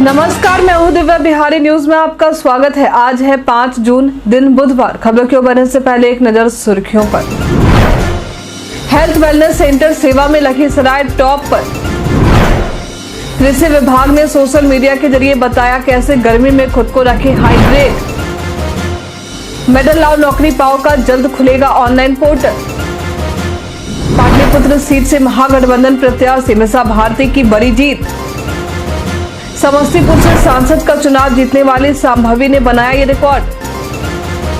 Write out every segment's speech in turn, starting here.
नमस्कार, मैं हूं दिव्या। बिहारी न्यूज में आपका स्वागत है। आज है 5 जून, दिन बुधवार। खबरों की ओर बढ़ने से पहले एक नजर सुर्खियों पर। हेल्थ वेलनेस सेंटर सेवा में लखीसराय टॉप पर। कृषि विभाग ने सोशल मीडिया के जरिए बताया कैसे गर्मी में खुद को रखें हाइड्रेट। मेडल लाओ नौकरी पाओ का जल्द खुलेगा ऑनलाइन पोर्टल। पाटलिपुत्र सीट से महागठबंधन प्रत्याशी मीसा भारती की बड़ी जीत। समस्तीपुर से सांसद का चुनाव जीतने वाली संभवी ने बनाया ये रिकॉर्ड।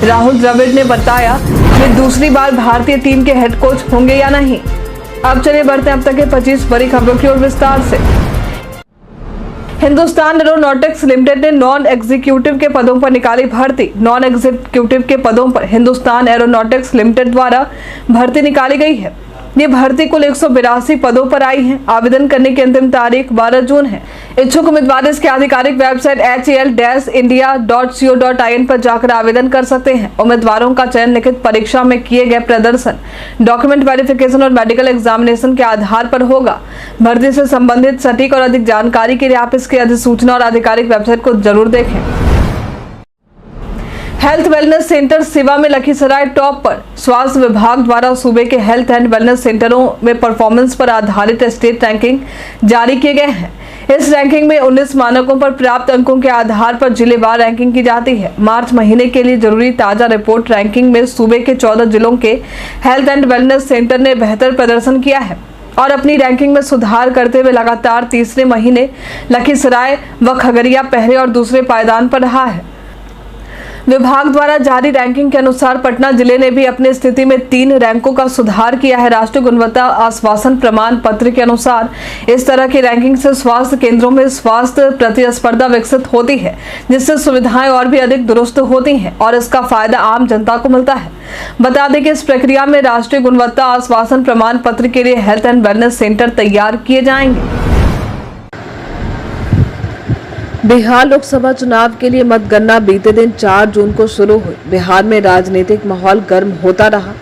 राहुल द्रविड़ ने बताया वे दूसरी बार भारतीय टीम के हेड कोच होंगे या नहीं। अब चलिए बढ़ते हैं अब तक के 25 बड़ी खबरों की ओर विस्तार से। हिंदुस्तान एरोनॉटिक्स लिमिटेड ने नॉन एग्जीक्यूटिव के पदों पर निकाली भर्ती। नॉन एग्जीक्यूटिव के पदों पर हिंदुस्तान एरोनॉटिक्स लिमिटेड द्वारा भर्ती निकाली गई है। ये भर्ती कुल 182 पदों पर आई है। आवेदन करने की अंतिम तारीख 12 जून है। इच्छुक उम्मीदवार इसकी आधिकारिक वेबसाइट hel-india.co.in पर जाकर आवेदन कर सकते हैं। उम्मीदवारों का चयन लिखित परीक्षा में किए गए प्रदर्शन, डॉक्यूमेंट वेरिफिकेशन और मेडिकल एग्जामिनेशन के आधार पर होगा। भर्ती से संबंधित सटीक और अधिक जानकारी के लिए आप इसकी अधिसूचना और आधिकारिक वेबसाइट को जरूर देखें। हेल्थ वेलनेस सेंटर सेवा में लखीसराय टॉप पर। स्वास्थ्य विभाग द्वारा सूबे के हेल्थ एंड वेलनेस सेंटरों में परफॉर्मेंस पर आधारित स्टेट रैंकिंग जारी किए गए हैं। इस रैंकिंग में 19 मानकों पर प्राप्त अंकों के आधार पर जिलेवार रैंकिंग की जाती है। मार्च महीने के लिए जरूरी ताजा रिपोर्ट रैंकिंग में सूबे के 14 जिलों के हेल्थ एंड वेलनेस सेंटर ने बेहतर प्रदर्शन किया है और अपनी रैंकिंग में सुधार करते हुए लगातार तीसरे महीने लखीसराय व खगड़िया पहले और दूसरे पायदान पर रहा है। विभाग द्वारा जारी रैंकिंग के अनुसार पटना जिले ने भी अपनी स्थिति में 3 रैंकों का सुधार किया है। राष्ट्रीय गुणवत्ता आश्वासन प्रमाण पत्र के अनुसार इस तरह की रैंकिंग से स्वास्थ्य केंद्रों में स्वास्थ्य प्रतिस्पर्धा विकसित होती है, जिससे सुविधाएं और भी अधिक दुरुस्त होती हैं और इसका फायदा आम जनता को मिलता है। बता दें कि इस प्रक्रिया में राष्ट्रीय गुणवत्ता आश्वासन प्रमाण पत्र के लिए हेल्थ एंड वेलनेस सेंटर तैयार किए जाएंगे। बिहार लोकसभा चुनाव के लिए मतगणना बीते दिन 4 जून को शुरू हुई। बिहार में राजनीतिक माहौल गर्म होता रहा।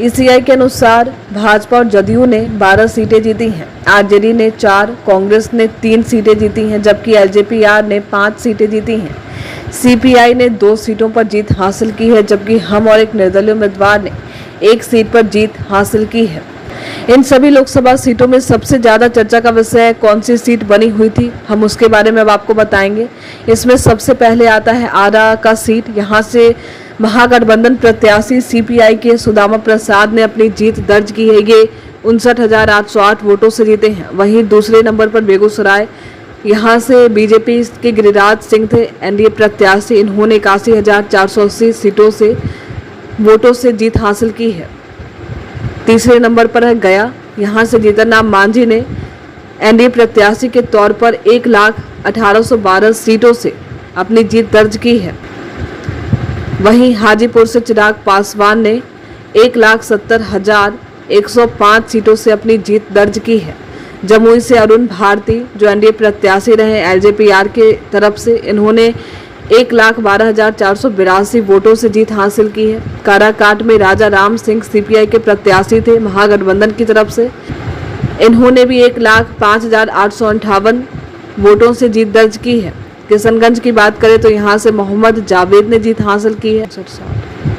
ईसीआई के अनुसार भाजपा और जदयू ने 12 सीटें जीती हैं, आरजेडी ने 4, कांग्रेस ने 3 सीटें जीती हैं, जबकि एलजेपीआर ने 5 सीटें जीती हैं। सीपीआई ने 2 सीटों पर जीत हासिल की है, जबकि हम और एक निर्दलीय उम्मीदवार ने 1 सीट पर जीत हासिल की है। इन सभी लोकसभा सीटों में सबसे ज्यादा चर्चा का विषय कौन सी सीट बनी हुई थी, हम उसके बारे में अब आपको बताएंगे। इसमें सबसे पहले आता है आरा का सीट। यहाँ से महागठबंधन प्रत्याशी सीपीआई के सुदामा प्रसाद ने अपनी जीत दर्ज की है। ये 59,808 वोटों से जीते हैं। वहीं दूसरे नंबर पर बेगूसराय, यहाँ से बीजेपी के गिरिराज सिंह थे एनडीए प्रत्याशी। इन्होंने 81,480 वोटों से जीत हासिल की है। तीसरे नंबर पर है गया। यहाँ से जीतनराम मांझी ने एनडीए प्रत्याशी के तौर पर 1,18,12 सीटों से अपनी जीत दर्ज की है। वहीं हाजीपुर से चिराग पासवान ने 1,70,105 सीटों से अपनी जीत दर्ज की है। जमुई से अरुण भारती जो एनडीए प्रत्याशी रहे एलजेपीआर के तरफ से, इन्होंने 1,12,482 वोटों से जीत हासिल की है। काराकाट में राजा राम सिंह सीपीआई के प्रत्याशी थे महागठबंधन की तरफ से, इन्होंने भी 1,05,858 वोटों से जीत दर्ज की है। किशनगंज की बात करें तो यहाँ से मोहम्मद जावेद ने जीत हासिल की है,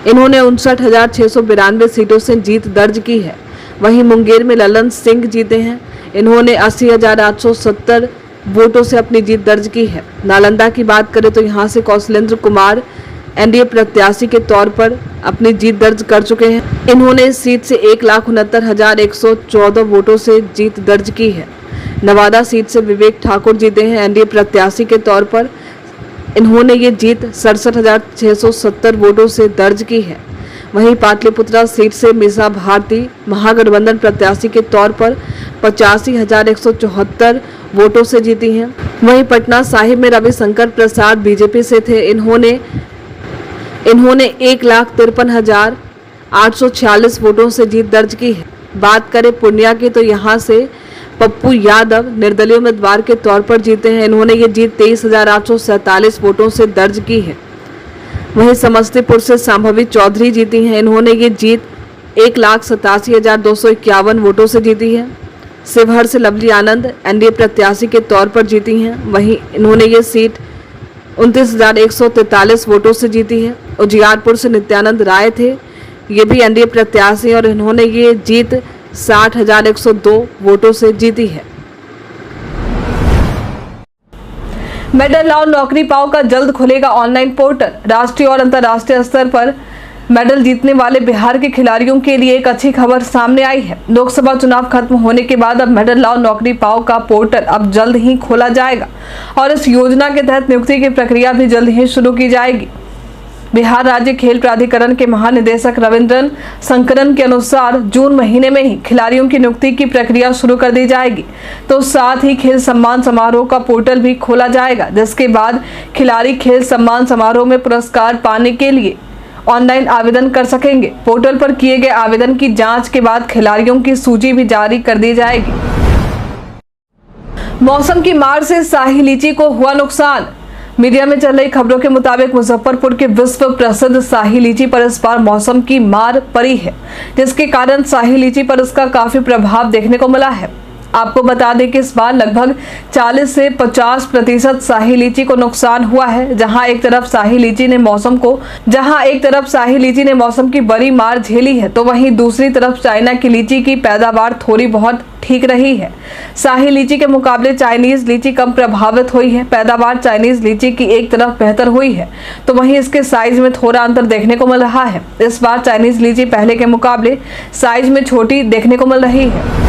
इन्होंने 59,692 सीटों से जीत दर्ज की है। वहीं मुंगेर में ललन सिंह जीते हैं, इन्होंने 80,870 वोटों से अपनी जीत दर्ज की है। नालंदा की बात करें तो यहाँ से कौशलेंद्र कुमार एनडीए प्रत्याशी के तौर पर अपनी जीत दर्ज कर चुके हैं। इन्होंने इस सीट से 1,69,114 वोटों से जीत दर्ज की है। नवादा सीट से विवेक ठाकुर जीते हैं एनडीए प्रत्याशी के तौर पर, इन्होंने ये जीत 67,670 वोटों से दर्ज की है। वहीं पाटलिपुत्रा सीट से मीसा भारती महागठबंधन प्रत्याशी के तौर पर 85,174 वोटों से जीती हैं। वहीं पटना साहिब में रविशंकर प्रसाद बीजेपी से थे, इन्होंने 1,53,846 वोटों से जीत दर्ज की है। बात करें पूर्णिया की तो यहाँ से पप्पू यादव निर्दलीय उम्मीदवार के तौर पर जीते हैं, इन्होंने ये जीत 23,847 वोटों से दर्ज की है। वहीं समस्तीपुर से संभवी चौधरी जीती हैं, इन्होंने ये जीत 1,87,251 वोटों से जीती है। शिवहर से लवली आनंद एनडीए प्रत्याशी के तौर पर जीती हैं। वहीं इन्होंने ये सीट 29,143 वोटों से जीती है। उजियारपुर से नित्यानंद राय थे, ये भी एनडीए प्रत्याशी, और इन्होंने ये जीत 60,102 वोटों से जीती है। मेडल लाओ नौकरी पाओ का जल्द खुलेगा ऑनलाइन पोर्टल। राष्ट्रीय और अंतर्राष्ट्रीय स्तर पर मेडल जीतने वाले बिहार के खिलाड़ियों के लिए एक अच्छी खबर सामने आई है। लोकसभा चुनाव खत्म होने के बाद अब मेडल लाओ नौकरी पाओ का पोर्टल अब जल्द ही खोला जाएगा और इस योजना के तहत नियुक्ति की प्रक्रिया भी जल्द ही शुरू की जाएगी। बिहार राज्य खेल प्राधिकरण के महानिदेशक रविंद्रन शंकरन के अनुसार जून महीने में ही खिलाड़ियों की नियुक्ति की प्रक्रिया शुरू कर दी जाएगी, तो साथ ही खेल सम्मान समारोह का पोर्टल भी खोला जाएगा, जिसके बाद खिलाड़ी खेल सम्मान समारोह में पुरस्कार पाने के लिए ऑनलाइन आवेदन कर सकेंगे। पोर्टल पर किए गए आवेदन की जांच के बाद खिलाड़ियों की सूची भी जारी कर दी जाएगी। मौसम की मार से शाही लीची को हुआ नुकसान। मीडिया में चल रही खबरों के मुताबिक मुजफ्फरपुर के विश्व प्रसिद्ध शाही लीची पर इस बार मौसम की मार पड़ी है, जिसके कारण शाही लीची पर इसका काफी प्रभाव देखने को मिला है। आपको बता दें कि इस बार लगभग 40 से 50% शाही लीची को नुकसान हुआ है। जहां एक तरफ शाही लीची ने मौसम की बड़ी मार झेली है, तो वहीं दूसरी तरफ चाइना की लीची की पैदावार थोड़ी बहुत ठीक रही है। शाही लीची के मुकाबले चाइनीज लीची कम प्रभावित हुई है। पैदावार चाइनीज लीची की एक तरफ बेहतर हुई है, तो वहीं इसके साइज में थोड़ा अंतर देखने को मिल रहा है। इस बार चाइनीज लीची पहले के मुकाबले साइज में छोटी देखने को मिल रही है।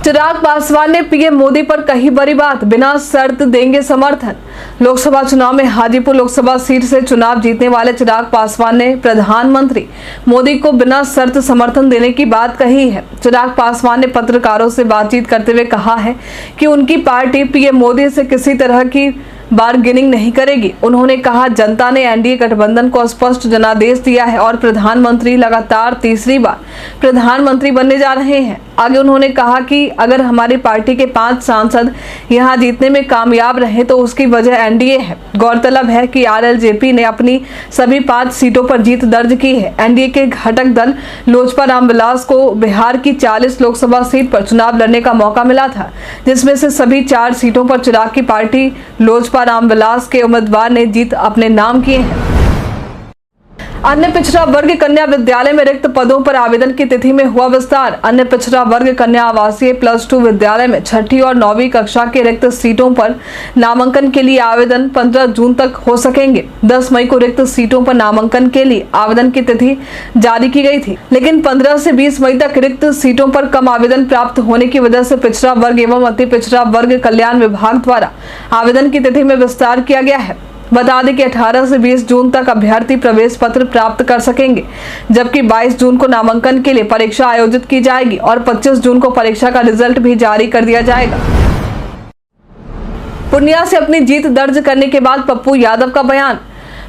चिराग पासवान ने पीएम मोदी पर कही बड़ी बात, बिना शर्त देंगे समर्थन। लोकसभा चुनाव में हाजीपुर लोकसभा सीट से चुनाव जीतने वाले चिराग पासवान ने प्रधानमंत्री मोदी को बिना शर्त समर्थन देने की बात कही है। चिराग पासवान ने पत्रकारों से बातचीत करते हुए कहा है कि उनकी पार्टी पीएम मोदी से किसी तरह की बार्गेनिंग नहीं करेगी। उन्होंने कहा, जनता ने एनडीए गठबंधन को स्पष्ट जनादेश दिया है और प्रधानमंत्री लगातार तीसरी बार प्रधानमंत्री बनने जा रहे हैं। आगे उन्होंने कहा कि अगर हमारी पार्टी के 5 सांसद यहां जीतने में कामयाब रहे तो उसकी वजह एनडीए है। गौरतलब है कि आरएलजेपी ने अपनी सभी 5 सीटों पर जीत दर्ज की है। एनडीए के घटक दल लोजपा रामविलास को बिहार की 40 लोकसभा सीट पर चुनाव लड़ने का मौका मिला था, जिसमें से सभी 4 सीटों पर चिराग की पार्टी लोजपा रामविलास के उम्मीदवार ने जीत अपने नाम किए हैं। अन्य पिछड़ा वर्ग कन्या विद्यालय में रिक्त पदों पर आवेदन की तिथि में हुआ विस्तार। अन्य पिछड़ा वर्ग कन्या आवासीय +2 विद्यालय में 6ठी और 9वीं कक्षा के रिक्त सीटों पर नामांकन के लिए आवेदन 15 जून तक हो सकेंगे। 10 मई को रिक्त सीटों पर नामांकन के लिए आवेदन की तिथि जारी की गई थी, लेकिन 15 से 20 मई तक रिक्त सीटों पर कम आवेदन प्राप्त होने की वजह से पिछड़ा वर्ग एवं अति पिछड़ा वर्ग कल्याण विभाग द्वारा आवेदन की तिथि में विस्तार किया गया है। बता दें कि 18 से 20 जून तक अभ्यर्थी प्रवेश पत्र प्राप्त कर सकेंगे, जबकि 22 जून को नामांकन के लिए परीक्षा आयोजित की जाएगी और 25 जून को परीक्षा का रिजल्ट भी जारी कर दिया जाएगा। पूर्णिया से अपनी जीत दर्ज करने के बाद पप्पू यादव का बयान।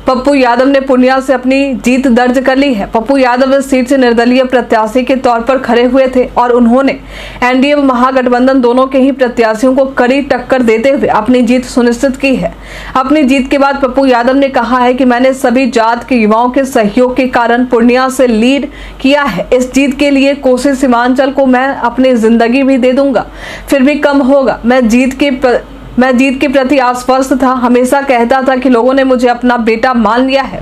पप्पू यादव ने पूर्णिया से अपनी जीत दर्ज कर ली है। पप्पू यादव इस सीट से निर्दलीय प्रत्याशी के तौर पर खड़े हुए थे और उन्होंने एनडीए व महागठबंधन दोनों के ही प्रत्याशियों को कड़ी टक्कर देते हुए अपनी जीत सुनिश्चित की है। अपनी जीत के बाद पप्पू यादव ने कहा है कि मैंने सभी जात के युवाओं के सहयोग के कारण पूर्णिया से लीड किया है। इस जीत के लिए कोसी सीमांचल को मैं अपनी जिंदगी भी दे दूंगा, फिर भी कम होगा। मैं जीत के प्रति आश्वस्त था। हमेशा कहता था कि लोगों ने मुझे अपना बेटा मान लिया है।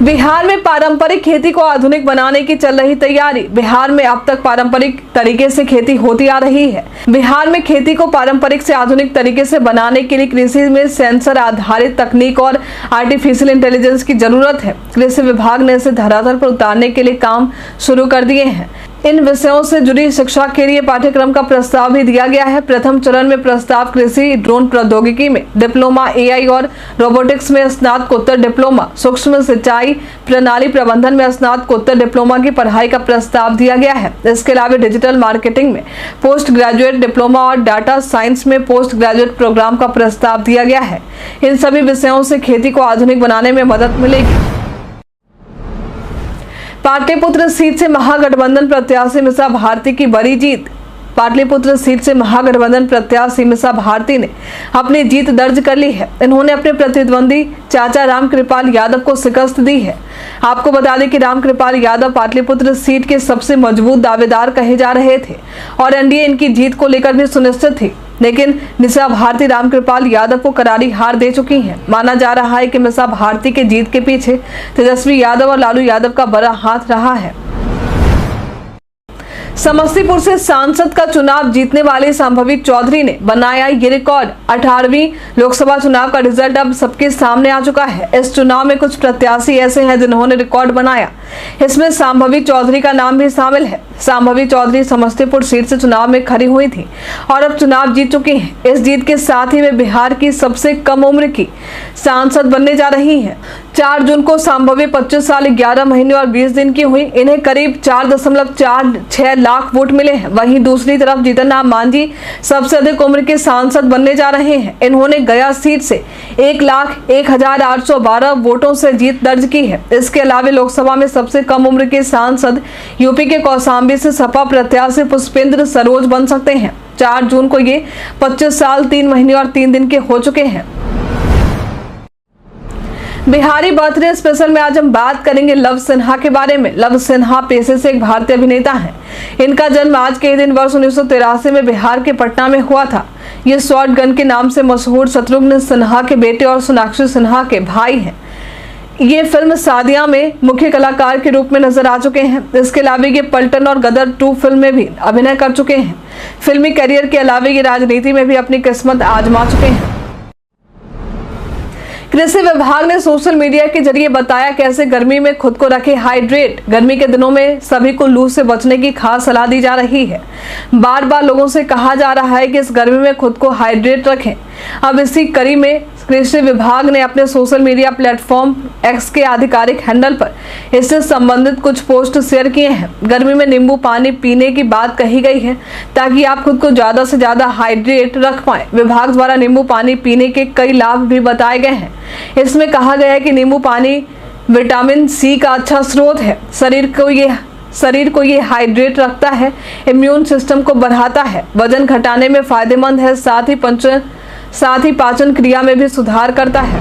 बिहार में पारंपरिक खेती को आधुनिक बनाने की चल रही तैयारी। बिहार में अब तक पारंपरिक तरीके से खेती होती आ रही है। बिहार में खेती को पारंपरिक से आधुनिक तरीके से बनाने के लिए कृषि में सेंसर आधारित तकनीक और आर्टिफिशियल इंटेलिजेंस की जरूरत है। कृषि विभाग ने इसे धरातल पर उतारने के लिए काम शुरू कर दिए हैं। इन विषयों से जुड़ी शिक्षा के लिए पाठ्यक्रम का प्रस्ताव भी दिया गया है। प्रथम चरण में प्रस्ताव कृषि ड्रोन प्रौद्योगिकी में डिप्लोमा, एआई और रोबोटिक्स में स्नातकोत्तर डिप्लोमा, सूक्ष्म सिंचाई प्रणाली प्रबंधन में स्नातकोत्तर डिप्लोमा की पढ़ाई का प्रस्ताव दिया गया है। इसके अलावा डिजिटल मार्केटिंग में पोस्ट ग्रेजुएट डिप्लोमा और डाटा साइंस में पोस्ट ग्रेजुएट प्रोग्राम का प्रस्ताव दिया गया है। इन सभी विषयों से खेती को आधुनिक बनाने में मदद मिलेगी। पाटलिपुत्र सीट से महागठबंधन प्रत्याशी मीसा भारती की बड़ी जीत। पाटलिपुत्र सीट से महागठबंधन प्रत्याशी मीसा भारती ने अपनी जीत दर्ज कर ली है। इन्होंने अपने प्रतिद्वंदी चाचा रामकृपाल यादव को शिकस्त दी है। आपको बता दें कि रामकृपाल यादव पाटलिपुत्र सीट के सबसे मजबूत दावेदार कहे जा रहे थे और एनडीए इनकी जीत को लेकर भी सुनिश्चित थी, लेकिन मीसा भारती रामकृपाल यादव को करारी हार दे चुकी हैं। माना जा रहा है कि मीसा भारती के जीत के पीछे तेजस्वी यादव और लालू यादव का बड़ा हाथ रहा है। समस्तीपुर से सांसद का चुनाव जीतने वाले संभवित चौधरी ने बनाया ये रिकॉर्ड। 18वीं लोकसभा चुनाव का रिजल्ट अब सबके सामने आ चुका है। इस चुनाव में कुछ प्रत्याशी ऐसे हैं जिन्होंने रिकॉर्ड बनाया। इसमें संभवित चौधरी का नाम भी शामिल है। संभवित चौधरी समस्तीपुर सीट से चुनाव में खड़ी हुई थी और अब चुनाव जीत चुकी हैं। इस जीत के साथ ही वे बिहार की सबसे कम उम्र की सांसद बनने जा रही हैं। 4 जून को संभवी 25 साल 11 महीने और 20 दिन की हुई। इन्हें करीब 4.46 लाख वोट मिले हैं। वहीं दूसरी तरफ जीतन राम मांझी सबसे अधिक उम्र के सांसद बनने जा रहे हैं। इन्होंने गया सीट से 1,01,812 वोटों से जीत दर्ज की है। इसके अलावा लोकसभा में सबसे कम उम्र के सांसद यूपी के कौशाम्बी से सपा प्रत्याशी पुष्पेंद्र सरोज बन सकते हैं। 4 जून को ये 25 साल 3 महीने और 3 दिन के हो चुके हैं। बिहारी बर्थडे स्पेशल में आज हम बात करेंगे लव सिन्हा के बारे में। लव सिन्हा पेशे से एक भारतीय अभिनेता हैं। इनका जन्म आज के दिन वर्ष 1983 में बिहार के पटना में हुआ था। ये शॉर्ट गन के नाम से मशहूर शत्रुघ्न सिन्हा के बेटे और सोनाक्षी सिन्हा के भाई हैं। ये फिल्म सादिया में मुख्य कलाकार के रूप में नजर आ चुके हैं। इसके अलावा ये पलटन और गदर 2 फिल्म में भी अभिनय कर चुके हैं। फिल्मी करियर के अलावा ये राजनीति में भी अपनी किस्मत आजमा चुके हैं। कृषि विभाग ने सोशल मीडिया के जरिए बताया कैसे गर्मी में खुद को रखे हाइड्रेट। गर्मी के दिनों में सभी को लू से बचने की खास सलाह दी जा रही है। बार बार लोगों से कहा जा रहा है कि इस गर्मी में खुद को हाइड्रेट रखें। अब इसी कड़ी में कृषि विभाग ने अपने सोशल मीडिया प्लेटफॉर्म एक्स के आधिकारिक हैंडल पर इससे संबंधित कुछ पोस्ट शेयर किए हैं। गर्मी में नींबू पानी पीने की बात कही गई है ताकि आप खुद को ज्यादा से ज्यादा हाइड्रेट रख पाएं। विभाग द्वारा नींबू पानी पीने के कई लाभ भी बताए गए हैं। इसमें कहा गया है कि नींबू पानी विटामिन सी का अच्छा स्रोत है। शरीर को ये हाइड्रेट रखता है, इम्यून सिस्टम को बढ़ाता है, वजन घटाने में फायदेमंद है, साथ ही पाचन क्रिया में भी सुधार करता है।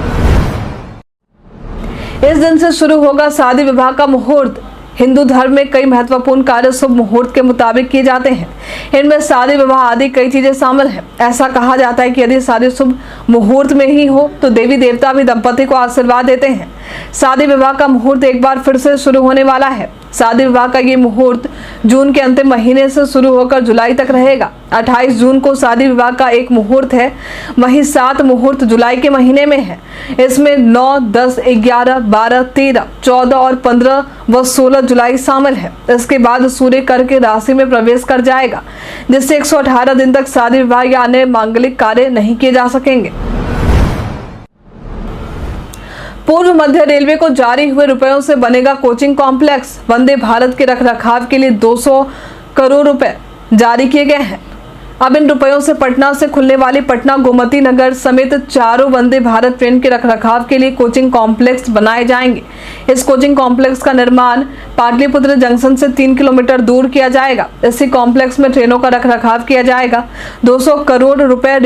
इस दिन से शुरू होगा शादी विवाह का मुहूर्त। हिंदू धर्म में कई महत्वपूर्ण कार्य शुभ मुहूर्त के मुताबिक किए जाते हैं। इनमें शादी विवाह आदि कई चीजें शामिल हैं। ऐसा कहा जाता है कि यदि शादी शुभ मुहूर्त में ही हो तो देवी देवता भी दंपति को आशीर्वाद देते हैं। शादी विवाह का मुहूर्त एक बार फिर से शुरू होने वाला है। शादी विवाह का ये मुहूर्त जून के अंतिम महीने से शुरू होकर जुलाई तक रहेगा। 28 जून को शादी विवाह का एक मुहूर्त है, वहीं 7 मुहूर्त जुलाई के महीने में है। इसमें 9, 10, 11, 12, 13, 14 और 15 व 16 जुलाई शामिल है। इसके बाद सूर्य कर्क की राशि में प्रवेश कर जाएगा, जिससे 118 दिन तक शादी विवाह या अन्य मांगलिक कार्य नहीं किए जा सकेंगे। पूर्व मध्य रेलवे को जारी हुए रुपयों से बनेगा कोचिंग कॉम्प्लेक्स। वंदे भारत के रखरखाव के लिए 200 करोड़ रुपए जारी किए गए हैं। अब इन रुपयों से पटना से खुलने वाली पटना गोमती नगर समेत 4 वंदे भारत ट्रेन के रखरखाव के लिए कोचिंग कॉम्प्लेक्स बनाए जाएंगे। इस कोचिंग कॉम्प्लेक्स का निर्माण पाटलिपुत्र जंक्शन से 3 किलोमीटर दूर किया जाएगा। इसी कॉम्प्लेक्स में ट्रेनों का रखरखाव किया जाएगा। 200 करोड़ रुपए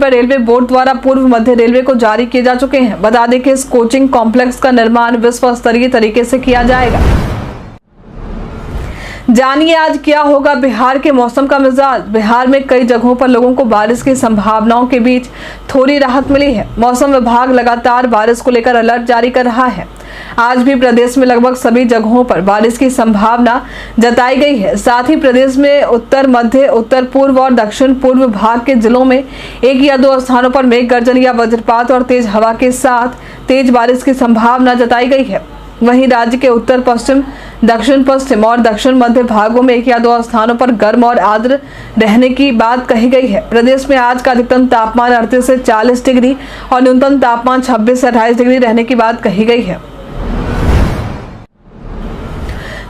रेलवे बोर्ड द्वारा पूर्व मध्य रेलवे को जारी किए जा चुके हैं। बता दें कि इस कोचिंग कॉम्प्लेक्स का निर्माण विश्व स्तरीय तरीके से किया जाएगा। जानिए आज क्या होगा बिहार के मौसम का मिजाज। बिहार में कई जगहों पर लोगों को बारिश की संभावनाओं के बीच थोड़ी राहत मिली है। मौसम विभाग लगातार बारिश को लेकर अलर्ट जारी कर रहा है। आज भी प्रदेश में लगभग सभी जगहों पर बारिश की संभावना जताई गई है। साथ ही प्रदेश में उत्तर मध्य, उत्तर पूर्व और दक्षिण पूर्व भाग के जिलों में 1 या 2 स्थानों पर मेघ गर्जन या वज्रपात और तेज हवा के साथ तेज बारिश की संभावना जताई गई है। वहीं राज्य के उत्तर पश्चिम, दक्षिण पश्चिम और दक्षिण मध्य भागों में 1 या 2 स्थानों पर गर्म और आर्द्र रहने की बात कही गई है। प्रदेश में आज का अधिकतम तापमान 38 से 40 डिग्री और न्यूनतम तापमान 26 से 28 डिग्री रहने की बात कही गई है।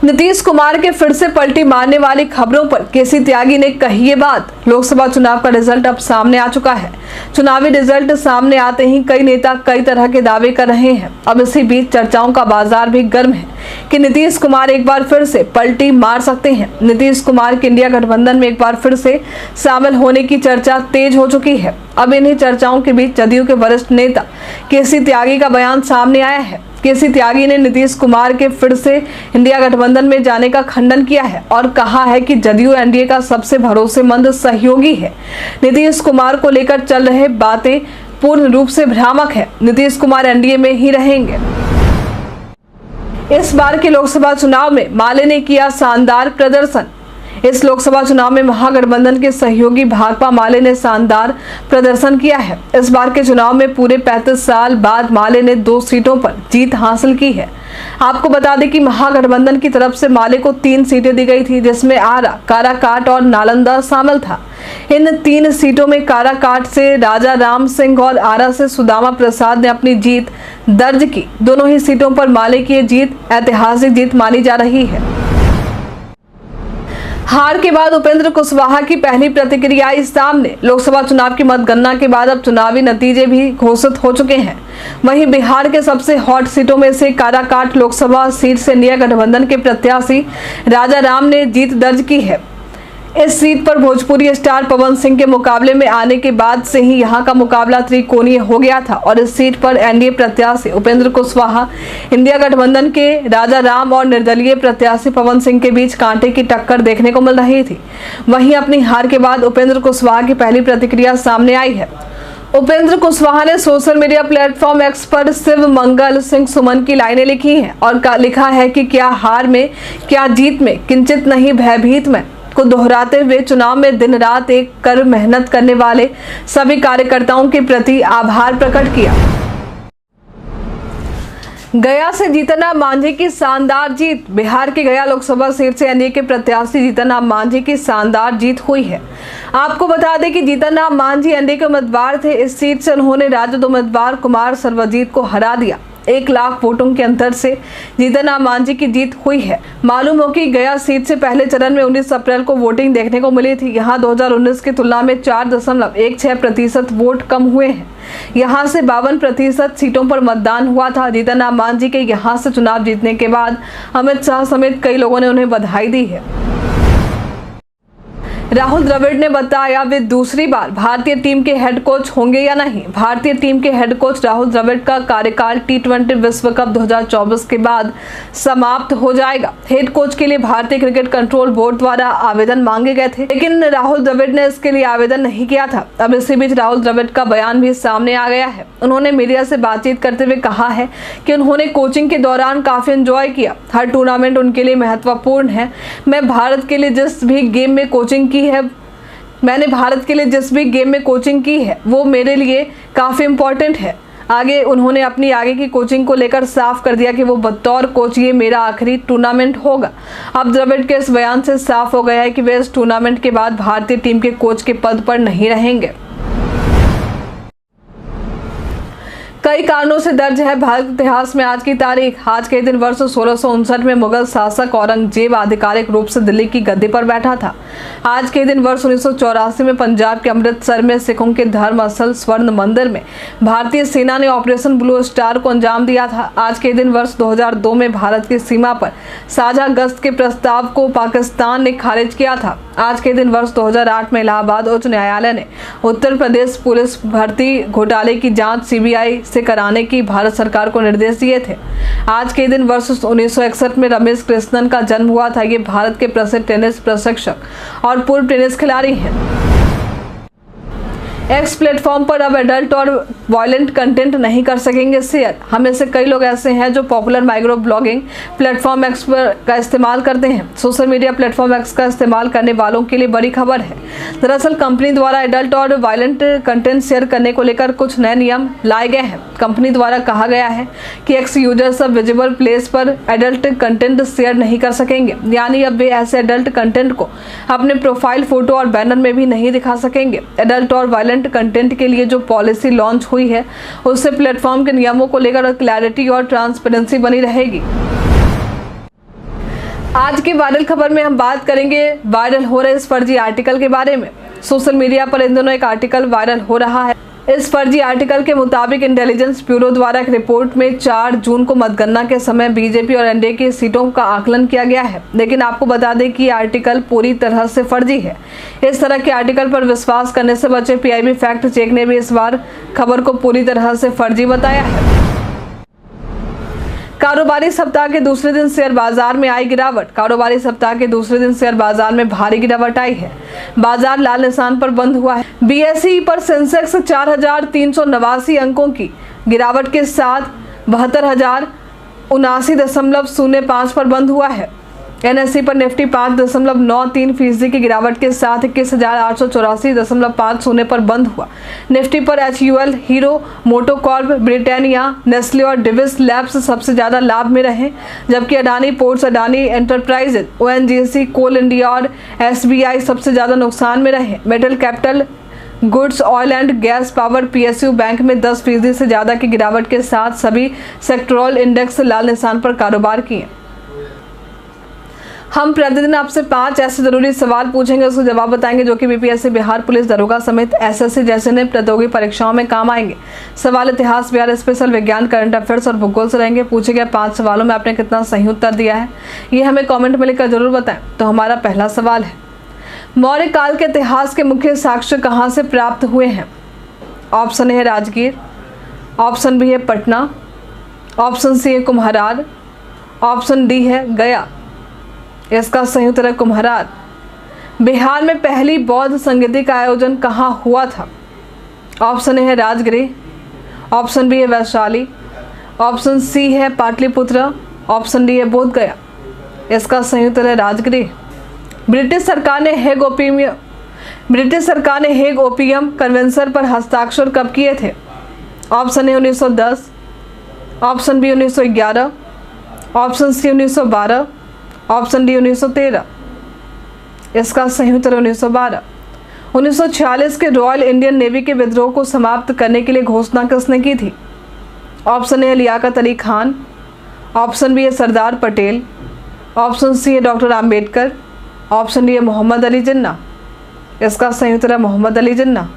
नीतीश कुमार के फिर से पलटी मारने वाली खबरों पर केसी त्यागी ने कही ये बात। लोकसभा चुनाव का रिजल्ट अब सामने आ चुका है। चुनावी रिजल्ट सामने आते ही कई नेता कई तरह के दावे कर रहे हैं। अब इसी बीच चर्चाओं का बाजार भी गर्म है कि नीतीश कुमार एक बार फिर से पलटी मार सकते हैं। नीतीश कुमार के इंडिया गठबंधन में एक बार फिर से शामिल होने की चर्चा तेज हो चुकी है। अब इन्हीं चर्चाओं के बीच जदयू के वरिष्ठ नेता केसी त्यागी का बयान सामने आया है। केसी त्यागी ने नीतीश कुमार के फिर से इंडिया गठबंधन में जाने का खंडन किया है और कहा है कि जदयू एनडीए का सबसे भरोसेमंद सहयोगी है। नीतीश कुमार को लेकर चल रहे बातें पूर्ण रूप से भ्रामक है। नीतीश कुमार एनडीए में ही रहेंगे। इस बार के लोकसभा चुनाव में माले ने किया शानदार प्रदर्शन। इस लोकसभा चुनाव में महागठबंधन के सहयोगी भाकपा माले ने शानदार प्रदर्शन किया है। इस बार के चुनाव में पूरे 35 साल बाद माले ने 2 सीटों पर जीत हासिल की है। आपको बता दें कि महागठबंधन की तरफ से माले को 3 सीटें दी गई थी, जिसमें आरा, काराकाट और नालंदा शामिल था। इन 3 सीटों में काराकाट से राजा राम सिंह और आरा से सुदामा प्रसाद ने अपनी जीत दर्ज की। दोनों ही सीटों पर माले की जीत ऐतिहासिक जीत मानी जा रही है। हार के बाद उपेंद्र कुशवाहा की पहली प्रतिक्रिया आई सामने। लोकसभा चुनाव की मतगणना के बाद अब चुनावी नतीजे भी घोषित हो चुके हैं। वहीं बिहार के सबसे हॉट सीटों में से काराकाट लोकसभा सीट से इंडिया गठबंधन के प्रत्याशी राजा राम ने जीत दर्ज की है। इस सीट पर भोजपुरी स्टार पवन सिंह के मुकाबले में आने के बाद से ही यहां का मुकाबला त्रिकोणीय हो गया था और इस सीट पर एनडीए प्रत्याशी उपेंद्र कुशवाहा, इंडिया गठबंधन के राजा राम और निर्दलीय प्रत्याशी पवन सिंह के बीच कांटे की टक्कर देखने को मिल रही थी। वहीं अपनी हार के बाद उपेंद्र कुशवाहा की पहली प्रतिक्रिया सामने आई है। उपेंद्र कुशवाहा ने सोशल मीडिया प्लेटफॉर्म एक्स पर शिव मंगल सिंह सुमन की लाइनें लिखी हैं और लिखा है कि क्या हार में, क्या जीत में, किंचित नहीं भयभीत में को दोहराते हुए चुनाव में दिन रात एक कर मेहनत करने वाले सभी कार्यकर्ताओं के प्रति आभार प्रकट किया। गया से जीतन राम मांझी की शानदार जीत। बिहार की गया लोकसभा सीट से एनडीए के प्रत्याशी जीतन राम मांझी की शानदार जीत हुई है। आपको बता दें कि जीतन राम मांझी एनडीए के उम्मीदवार थे। इस सीट से उन्होंने राजद उम्मीदवार कुमार सर्वजीत को हरा दिया। 1 लाख वोटों के अंतर से जीतन राम मांझी की जीत हुई है। मालूम हो कि गया सीट से पहले चरण में 19 अप्रैल को वोटिंग देखने को मिली थी। यहां 2019 की तुलना में 4.16% वोट कम हुए हैं। यहां से 52% सीटों पर मतदान हुआ था। जीतन राम मांझी के यहां से चुनाव जीतने के बाद अमित शाह समेत कई लोगों ने उन्हें बधाई दी है। राहुल द्रविड़ ने बताया वे दूसरी बार भारतीय टीम के हेड कोच होंगे या नहीं। भारतीय टीम के हेड कोच राहुल द्रविड़ का कार्यकाल T20 विश्व कप 2024 के बाद समाप्त हो जाएगा। हेड कोच के लिए भारतीय क्रिकेट कंट्रोल बोर्ड द्वारा आवेदन मांगे गए थे, लेकिन राहुल द्रविड़ ने इसके लिए आवेदन नहीं किया था। अब इसी बीच राहुल द्रविड़ का बयान भी सामने आ गया है। उन्होंने मीडिया से बातचीत करते हुए कहा है कि उन्होंने कोचिंग के दौरान काफी एंजॉय किया। हर टूर्नामेंट उनके लिए महत्वपूर्ण है। मैंने भारत के लिए जिस भी गेम में कोचिंग की है वो मेरे लिए काफ़ी इम्पोर्टेंट है। आगे उन्होंने अपनी आगे की कोचिंग को लेकर साफ कर दिया कि वो बतौर कोच ये मेरा आखिरी टूर्नामेंट होगा। अब द्रविड़ के इस बयान से साफ हो गया है कि वे इस टूर्नामेंट के बाद भारतीय टीम के कोच के पद पर नहीं रहेंगे। कई कारणों से दर्ज है भारत इतिहास में आज की तारीख। आज के दिन वर्ष 1659 में मुगल शासक औरंगजेब आधिकारिक रूप से दिल्ली की गद्दी पर बैठा था। आज के दिन वर्ष 1984 में पंजाब के अमृतसर में सिखों के धर्म स्थल स्वर्ण मंदिर में भारतीय सेना ने ऑपरेशन ब्लू स्टार को अंजाम दिया था। आज के दिन वर्ष 2002 में भारत की सीमा पर साझा गश्त के प्रस्ताव को पाकिस्तान ने खारिज किया था। आज के दिन वर्ष 2008 में इलाहाबाद उच्च न्यायालय ने उत्तर प्रदेश पुलिस भर्ती घोटाले की जांच सीबीआई से कराने की भारत सरकार को निर्देश दिए थे। आज के दिन वर्ष 1961 में रमेश कृष्णन का जन्म हुआ था। ये भारत के प्रसिद्ध टेनिस प्रशिक्षक और पूर्व टेनिस खिलाड़ी हैं। एक्स प्लेटफॉर्म पर अब एडल्ट और वायलेंट कंटेंट नहीं कर सकेंगे शेयर। हमें से कई लोग ऐसे हैं जो popular micro blogging platform x का इस्तेमाल करते हैं। सोशल मीडिया प्लेटफॉर्म एक्स का इस्तेमाल करने वालों के लिए बड़ी खबर है। दरअसल कंपनी द्वारा एडल्ट और वायलेंट कंटेंट शेयर करने को लेकर कुछ नए नियम लाए गए हैं। कंपनी द्वारा कहा गया है कि एक्स यूजर्स अब विजिबल प्लेस पर एडल्ट कंटेंट शेयर नहीं कर सकेंगे, यानी अब वे ऐसे एडल्ट कंटेंट को अपने प्रोफाइल फोटो और बैनर में भी नहीं दिखा सकेंगे। एडल्ट और वायलेंट कंटेंट के लिए जो पॉलिसी लॉन्च हुई है उससे प्लेटफॉर्म के नियमों को लेकर क्लैरिटी और ट्रांसपेरेंसी बनी रहेगी। आज की वायरल खबर में हम बात करेंगे वायरल हो रहे इस फर्जी आर्टिकल के बारे में। सोशल मीडिया पर इन दिनों एक आर्टिकल वायरल हो रहा है। इस फर्जी आर्टिकल के मुताबिक इंटेलिजेंस ब्यूरो द्वारा एक रिपोर्ट में 4 जून को मतगणना के समय बीजेपी और एनडीए की सीटों का आकलन किया गया है, लेकिन आपको बता दें कि ये आर्टिकल पूरी तरह से फर्जी है। इस तरह के आर्टिकल पर विश्वास करने से बचे पीआईबी फैक्ट चेक ने भी इस बार खबर को पूरी तरह से फर्जी बताया है। कारोबारी सप्ताह के दूसरे दिन शेयर बाजार में आई गिरावट। कारोबारी सप्ताह के दूसरे दिन शेयर बाजार में भारी गिरावट आई है। बाजार लाल निशान पर बंद हुआ है। बीएसई पर सेंसेक्स 4,389 अंकों की गिरावट के साथ 72,079.05 पर बंद हुआ है। एनएसई पर निफ्टी 5.93% की गिरावट के साथ 21,884.50 पर बंद हुआ। निफ्टी पर एचयूएल, हीरो मोटोकॉर्प, ब्रिटानिया, नेस्ले और डिविस लैब्स सबसे ज्यादा लाभ में रहे, जबकि Adani ports, Adani enterprises, ONGC, coal India और एसबीआई सबसे ज्यादा नुकसान में रहे। Metal, capital goods, oil and gas, power, PSU bank में 10% से ज्यादा की गिरावट के साथ सभी सेक्टोरल इंडेक्स लाल निशान पर कारोबार किए। हम प्रतिदिन आपसे 5 ऐसे जरूरी सवाल पूछेंगे, उसको जवाब बताएंगे जो कि बीपीएससी, बिहार पुलिस दरोगा समेत एसएससी जैसे नए प्रतियोगी परीक्षाओं में काम आएंगे। सवाल इतिहास, बिहार स्पेशल, विज्ञान, करंट अफेयर्स और भूगोल से रहेंगे। पूछे गए 5 सवालों में आपने कितना सही उत्तर दिया है, ये हमें कॉमेंट में लिखकर जरूर बताएं। तो हमारा पहला सवाल है, मौर्य काल के इतिहास के मुख्य साक्ष्य कहाँ से प्राप्त हुए हैं? ऑप्शन ए है राजगीर, ऑप्शन बी है पटना, ऑप्शन सी है कुम्हरार, ऑप्शन डी है गया। इसका सही उत्तर है कुम्हरार। बिहार में पहली बौद्ध संगीति का आयोजन कहाँ हुआ था? ऑप्शन ए है राजगृह, ऑप्शन बी है वैशाली, ऑप्शन सी है पाटलिपुत्र, ऑप्शन डी है बोध गया। इसका सही उत्तर है राजगृह। ब्रिटिश सरकार ने हेग ओपियम कन्वेंशन पर हस्ताक्षर कब किए थे? Option A 1910, option B 1911, option C 1912, option D 1913। इसका सही उत्तर 1912। 1946 के रॉयल इंडियन नेवी के विद्रोह को समाप्त करने के लिए घोषणा किसने की थी? Option A Liaquat Ali Khan, option B है सरदार पटेल, ऑप्शन सी है डॉक्टर आम्बेडकर, ऑप्शन डी है मोहम्मद अली जिन्ना। इसका सही उत्तर है मोहम्मद अली जिन्ना।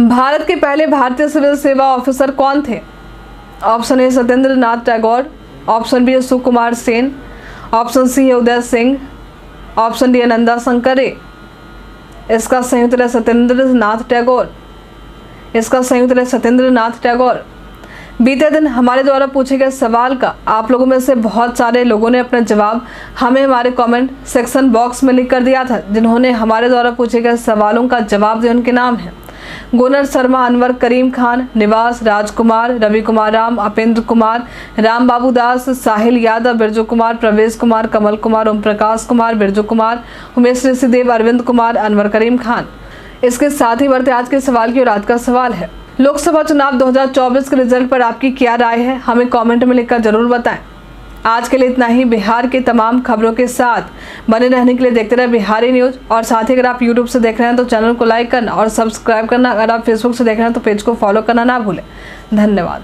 भारत के पहले भारतीय सिविल सेवा ऑफिसर कौन थे? Option A Satyendra Nath Tagore, option B है सुकुमार सेन, ऑप्शन सी है उदय सिंह, ऑप्शन डी है नंदा शंकरे। इसका सही उत्तर है सत्येंद्र नाथ टैगोर। इसका सही उत्तर है सत्येंद्र नाथ टैगोर। बीते दिन हमारे द्वारा पूछे गए सवाल का आप लोगों में से बहुत सारे लोगों ने अपना जवाब हमें हमारे कमेंट सेक्शन बॉक्स में लिख कर दिया था। जिन्होंने हमारे द्वारा पूछे गए सवालों का जवाब दिया उनके नाम हैं गुनर शर्मा, अनवर करीम खान, निवास, राजकुमार, रवि कुमार राम, अपेंद्र कुमार, राम बाबू दास, साहिल यादव, बिरजू कुमार, प्रवेश कुमार, कमल कुमार, ओम प्रकाश कुमार, बिरजू कुमार, उमेश ऋषिदेव, अरविंद कुमार, अनवर करीम खान। इसके साथ ही बढ़ते आज के सवाल की और आज का सवाल है, लोकसभा चुनाव 2024 के रिजल्ट पर आपकी क्या राय है? हमें कमेंट में लिखकर जरूर बताएं। आज के लिए इतना ही। बिहार की तमाम खबरों के साथ बने रहने के लिए देखते रहे बिहारी न्यूज। और साथ ही अगर आप यूट्यूब से देख रहे हैं तो चैनल को लाइक करना और सब्सक्राइब करना, अगर आप फेसबुक से देख रहे हैं तो पेज को फॉलो करना ना भूलें। धन्यवाद।